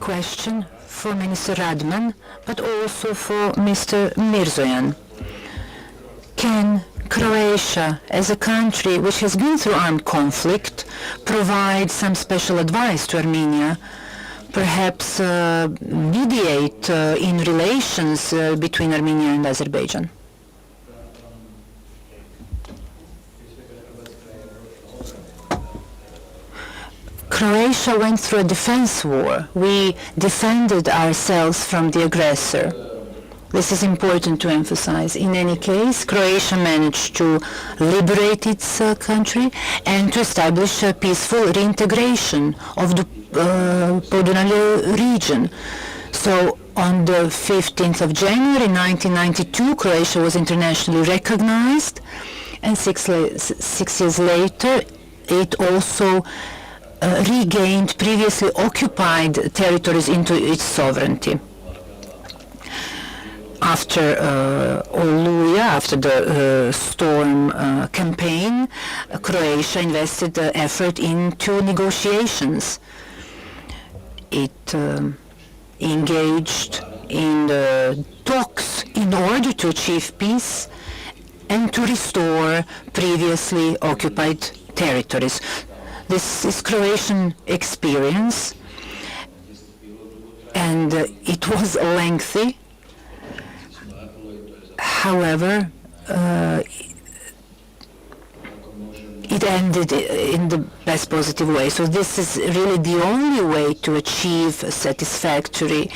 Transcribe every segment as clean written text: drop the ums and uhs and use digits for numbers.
question for Minister Radman, but also for Mr. Mիրzոյան. Can Croatia, as a country which has been through armed conflict, provide some special advice to Armenia, perhaps mediate in relations between Armenia and Azerbaijan? Croatia went through a defense war. We defended ourselves from the aggressor. This is important to emphasize. In any case, Croatia managed to liberate its country and to establish a peaceful reintegration of the Podunavlje region. So on the 15th of January 1992, Croatia was internationally recognized, and six years later, it also regained previously occupied territories into its sovereignty. After Oluya, after the storm campaign, Croatia invested effort into negotiations. It engaged in talks in order to achieve peace and to restore previously occupied territories. This is Croatian experience, and it was lengthy. However, it ended in the best positive way. So this is really the only way to achieve a satisfactory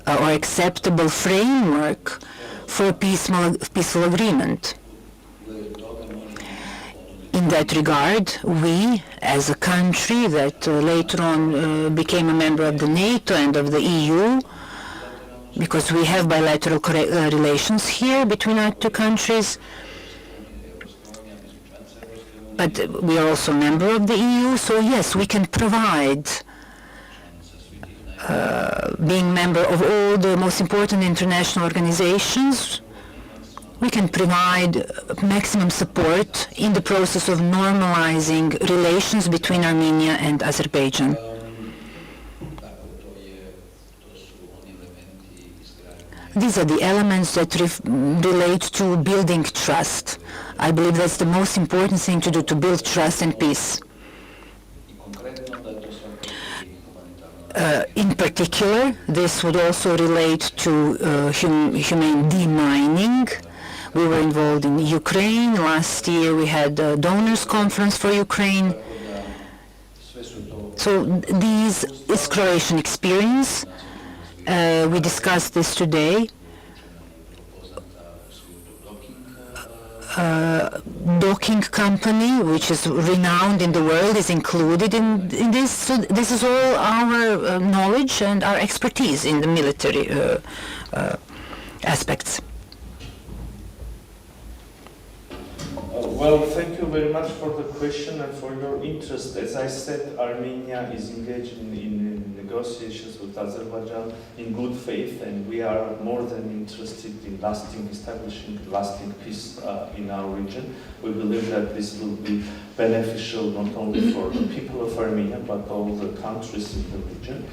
or acceptable framework for a peaceful agreement. In that regard, we, as a country that later on became a member of the NATO and of the EU, because we have bilateral relations here between our two countries, but we are also a member of the EU, so yes, we can provide, being member of all the most important international organizations, we can provide maximum support in the process of normalizing relations between Armenia and Azerbaijan. These are the elements that relate to building trust. I believe that's the most important thing to do, to build trust and peace. In particular, this would also relate to humane demining. We were involved in Ukraine. Last year we had a donors conference for Ukraine. So this is Croatian experience. We discussed this today. Docking company, which is renowned in the world, is included in this. So this is all our knowledge and our expertise in the military aspects. Well, thank you very much for the question and for your interest. As I said, Armenia is engaged in negotiations with Azerbaijan in good faith, and we are more than interested in establishing lasting peace in our region. We believe that this will be beneficial not only for the people of Armenia, but all the countries in the region.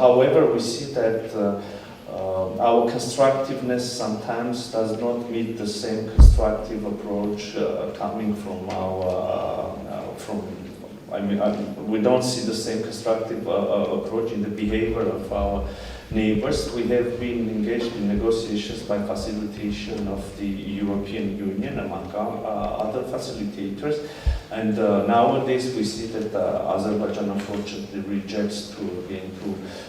However, we see that our constructiveness sometimes does not meet the same constructive approach coming from we don't see the same constructive approach in the behavior of our neighbors. We have been engaged in negotiations by facilitation of the European Union among other facilitators. And nowadays we see that Azerbaijan unfortunately rejects to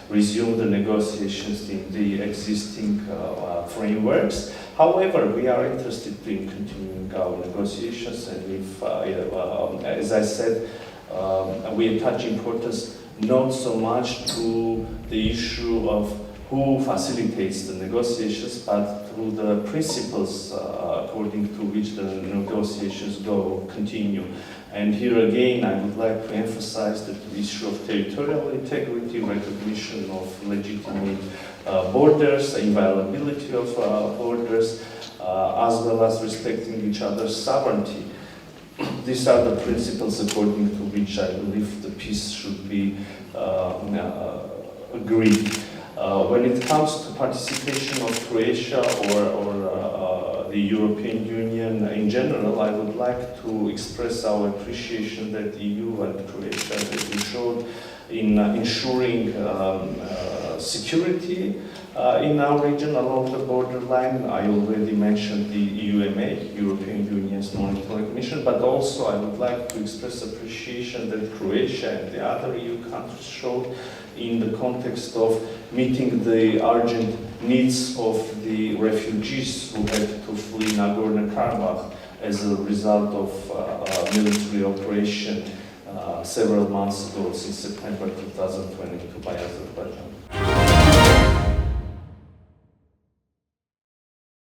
resume the negotiations in the existing frameworks. However, we are interested in continuing our negotiations, and if, as I said, we attach importance not so much to the issue of who facilitates the negotiations, but through the principles according to which the negotiations continue. And here again, I would like to emphasize that the issue of territorial integrity, recognition of legitimate borders, inviolability of borders, as well as respecting each other's sovereignty, these are the principles according to which I believe the peace should be agreed. When it comes to participation of Croatia or the European Union in general, I would like to express our appreciation that EU and Croatia have showed in ensuring security in our region along the borderline. I already mentioned the EUMA, European Union's monitoring mission, but also I would like to express appreciation that Croatia and the other EU countries showed in the context of meeting the urgent needs of the refugees who had to flee Nagorno-Karabakh as a result of a military operation several months ago, since September 2022 by Azerbaijan.